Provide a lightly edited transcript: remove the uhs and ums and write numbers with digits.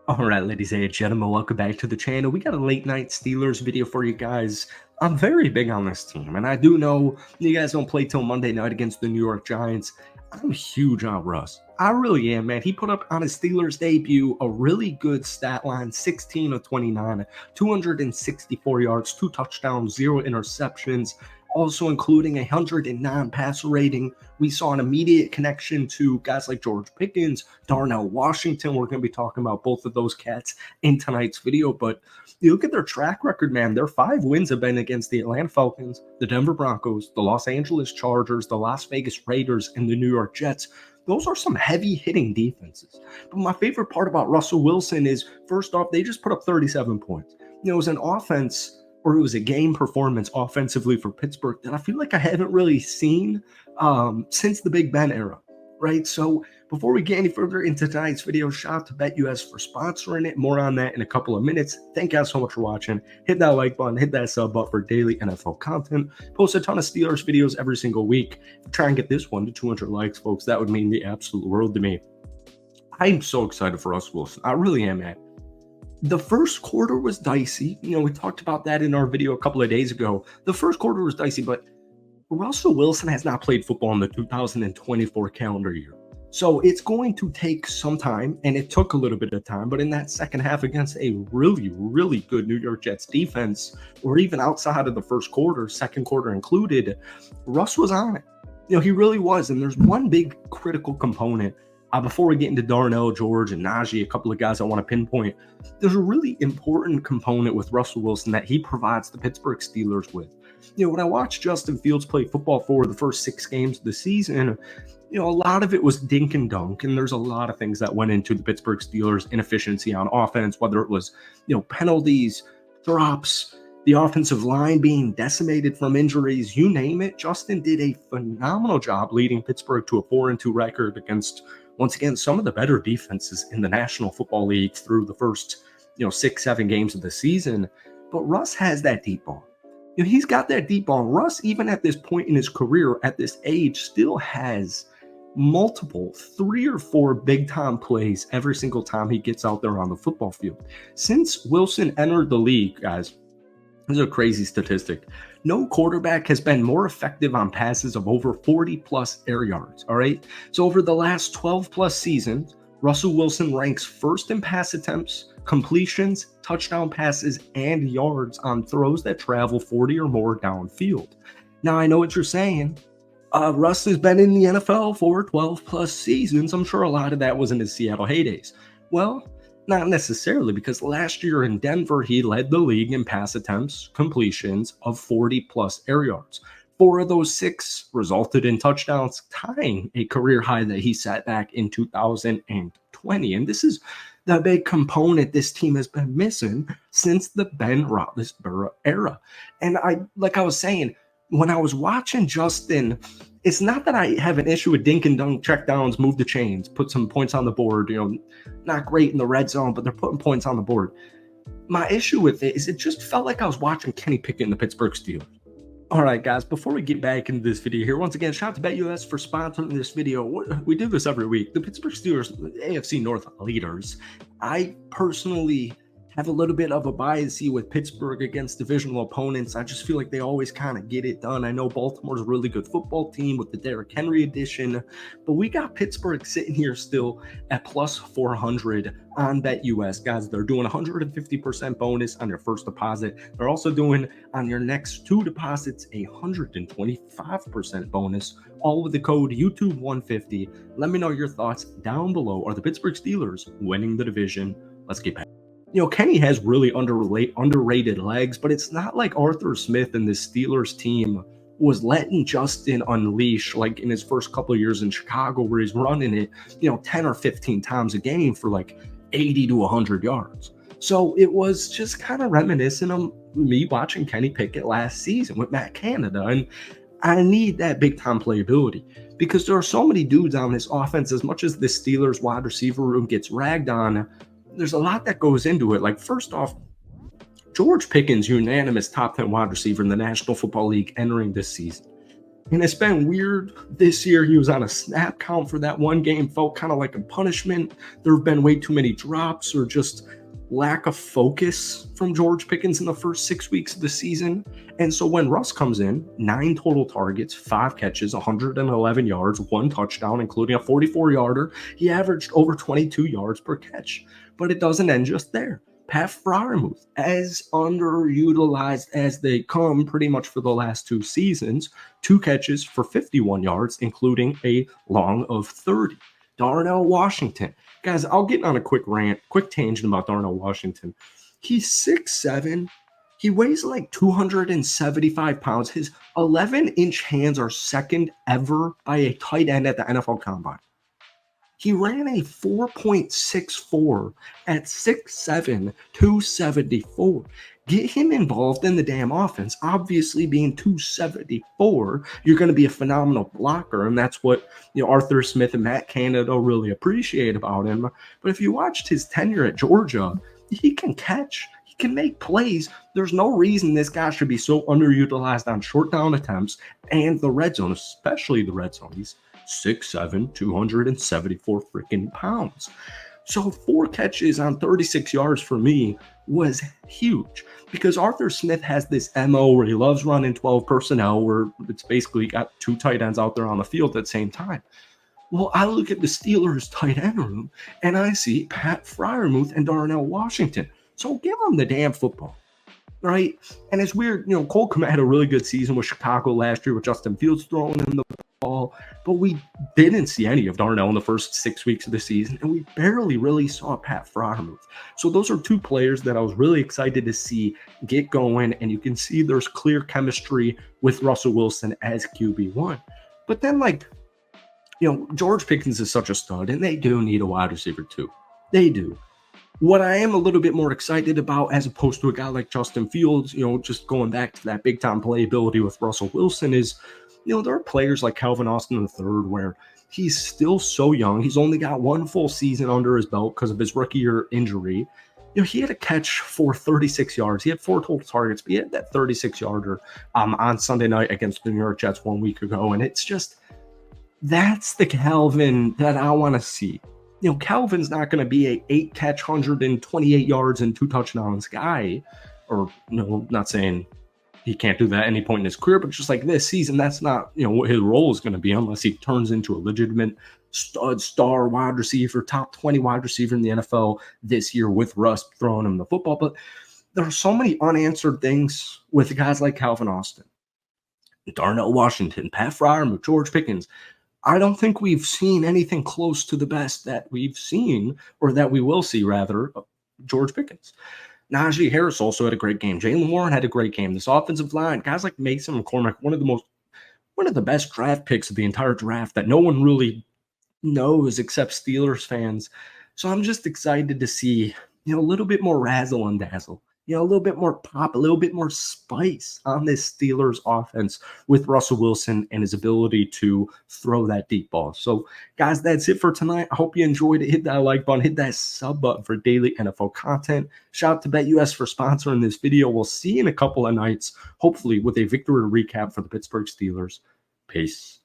All right, ladies and gentlemen, welcome back to the channel. We got a late night Steelers video for you guys. I'm very big on this team, and I do know you guys don't play till Monday night against the New York Giants. I'm huge on Russ. I really am, man. He put up on his Steelers debut a really good stat line, 16 of 29, 264 yards, 2 touchdowns, 0 interceptions, also including a 109 passer rating. We saw an immediate connection to guys like George Pickens, Darnell Washington. We're going to be talking about both of those cats in tonight's video. But you look at their track record, man. Their 5 wins have been against the Atlanta Falcons, the Denver Broncos, the Los Angeles Chargers, the Las Vegas Raiders, and the New York Jets. Those are some heavy hitting defenses. But my favorite part about Russell Wilson is, first off, they just put up 37 points. It was an offense, or it was a game performance offensively for Pittsburgh that I feel like I haven't really seen since the Big Ben era, right? So before we get any further into tonight's video, shout out to BetUS for sponsoring it. More on that in a couple of minutes. Thank you guys so much for watching. Hit that like button, hit that sub button for daily NFL content. Post a ton of Steelers videos every single week. Try and get this one to 200 likes, folks. That would mean the absolute world to me. I'm so excited for Russ Wilson. I really am, man. The first quarter was dicey. We talked about that in our video a couple of days ago. The first quarter was dicey, but Russell Wilson has not played football in the 2024 calendar year. So it's going to take some time, and it took a little bit of time. But in that second half against a really, really good New York Jets defense, or even outside of the first quarter, second quarter included, Russ was on it. He really was. And there's one big critical component. Before we get into Darnell, George, and Najee, a couple of guys I want to pinpoint, there's a really important component with Russell Wilson that he provides the Pittsburgh Steelers with. When I watched Justin Fields play football for the first 6 games of the season, a lot of it was dink and dunk, and there's a lot of things that went into the Pittsburgh Steelers' inefficiency on offense, whether it was, penalties, drops, the offensive line being decimated from injuries, you name it. Justin did a phenomenal job leading Pittsburgh to a 4-2 record against, once again, some of the better defenses in the National Football League through the first, 6-7 games of the season. But Russ has that deep ball. He's got that deep ball. Russ, even at this point in his career, at this age, still has multiple 3 or 4 big-time plays every single time he gets out there on the football field. Since Wilson entered the league, guys, this is a crazy statistic. No quarterback has been more effective on passes of over 40-plus air yards, all right? So over the last 12-plus seasons, Russell Wilson ranks first in pass attempts, completions, touchdown passes, and yards on throws that travel 40 or more downfield. Now, I know what you're saying. Russ has been in the NFL for 12-plus seasons. I'm sure a lot of that was in his Seattle heydays. Well, not necessarily, because last year in Denver, he led the league in pass attempts, completions of 40-plus air yards. 4 of those 6 resulted in touchdowns, tying a career high that he set back in 2020. And this is the big component this team has been missing since the Ben Roethlisberger era. And like I was saying, when I was watching Justin, it's not that I have an issue with dink and dunk, check downs, move the chains, put some points on the board, not great in the red zone, but they're putting points on the board. My issue with it is it just felt like I was watching Kenny Pickett in the Pittsburgh Steelers. All right, guys, before we get back into this video here, once again, shout out to BetUS for sponsoring this video. We do this every week. The Pittsburgh Steelers, AFC North leaders. I personally have a little bit of a bias with Pittsburgh against divisional opponents. I just feel like they always kind of get it done. I know Baltimore's a really good football team with the Derrick Henry edition, but we got Pittsburgh sitting here still at plus 400 on BetUS. Guys, they're doing 150% bonus on your first deposit. They're also doing on your next 2 deposits a 125% bonus, all with the code YouTube150. Let me know your thoughts down below. Are the Pittsburgh Steelers winning the division? Let's get back. Kenny has really underrated legs, but it's not like Arthur Smith and this Steelers team was letting Justin unleash like in his first couple of years in Chicago, where he's running it, 10 or 15 times a game for like 80 to 100 yards. So it was just kind of reminiscent of me watching Kenny Pickett last season with Matt Canada. And I need that big time playability because there are so many dudes on this offense. As much as the Steelers wide receiver room gets ragged on, there's a lot that goes into it. Like, first off, George Pickens, unanimous top 10 wide receiver in the National Football League entering this season. And it's been weird this year. He was on a snap count for that one game, felt kind of like a punishment. There have been way too many drops or just lack of focus from George Pickens in the first 6 weeks of the season. And so when Russ comes in, 9 total targets, 5 catches, 111 yards, 1 touchdown, including a 44-yarder, he averaged over 22 yards per catch. But it doesn't end just there. Pat Freiermuth, as underutilized as they come pretty much for the last 2 seasons, 2 catches for 51 yards, including a long of 30. Darnell Washington. Guys, I'll get on a quick tangent about Darnell Washington. He's 6'7". He weighs like 275 pounds. His 11-inch hands are second ever by a tight end at the NFL Combine. He ran a 4.64 at 6'7", 274. Get him involved in the damn offense. Obviously, being 274, you're going to be a phenomenal blocker, and that's what Arthur Smith and Matt Canada really appreciate about him. But if you watched his tenure at Georgia, he can catch. He can make plays. There's no reason this guy should be so underutilized on short down attempts and the red zone, especially the red zone. He's 6'7", 274 freaking pounds. So 4 catches on 36 yards for me was huge because Arthur Smith has this MO where he loves running 12 personnel where it's basically got 2 tight ends out there on the field at the same time. Well, I look at the Steelers tight end room and I see Pat Freiermuth and Darnell Washington. So give them the damn football. Right? And it's weird, Cole Kmet had a really good season with Chicago last year with Justin Fields throwing him the ball, but we didn't see any of Darnell in the first 6 weeks of the season, and we barely really saw Pat Freiermuth. So those are 2 players that I was really excited to see get going, and you can see there's clear chemistry with Russell Wilson as QB1. But then, George Pickens is such a stud, and they do need a wide receiver too. They do. What I am a little bit more excited about as opposed to a guy like Justin Fields, just going back to that big-time playability with Russell Wilson is, there are players like Calvin Austin III where he's still so young. He's only got 1 full season under his belt because of his rookie year injury. He had a catch for 36 yards. He had 4 total targets, but he had that 36-yarder on Sunday night against the New York Jets 1 week ago. And it's just, that's the Calvin that I want to see. Calvin's not going to be a 8-catch, 128 yards and 2 touchdowns guy, or not saying he can't do that at any point in his career, but just like this season, that's not what his role is going to be unless he turns into a legitimate star wide receiver, top 20 wide receiver in the NFL this year with Russ throwing him the football. But there are so many unanswered things with guys like Calvin Austin, Darnell Washington, Pat Freiermuth, George Pickens. I don't think we've seen anything close to the best that we've seen, or that we will see, rather, George Pickens. Najee Harris also had a great game. Jaylen Warren had a great game. This offensive line, guys like Mason McCormick, one of the best draft picks of the entire draft that no one really knows except Steelers fans. So I'm just excited to see, a little bit more razzle and dazzle. A little bit more pop, a little bit more spice on this Steelers offense with Russell Wilson and his ability to throw that deep ball. So, guys, that's it for tonight. I hope you enjoyed it. Hit that like button, hit that sub button for daily NFL content. Shout out to BetUS for sponsoring this video. We'll see you in a couple of nights, hopefully with a victory recap for the Pittsburgh Steelers. Peace.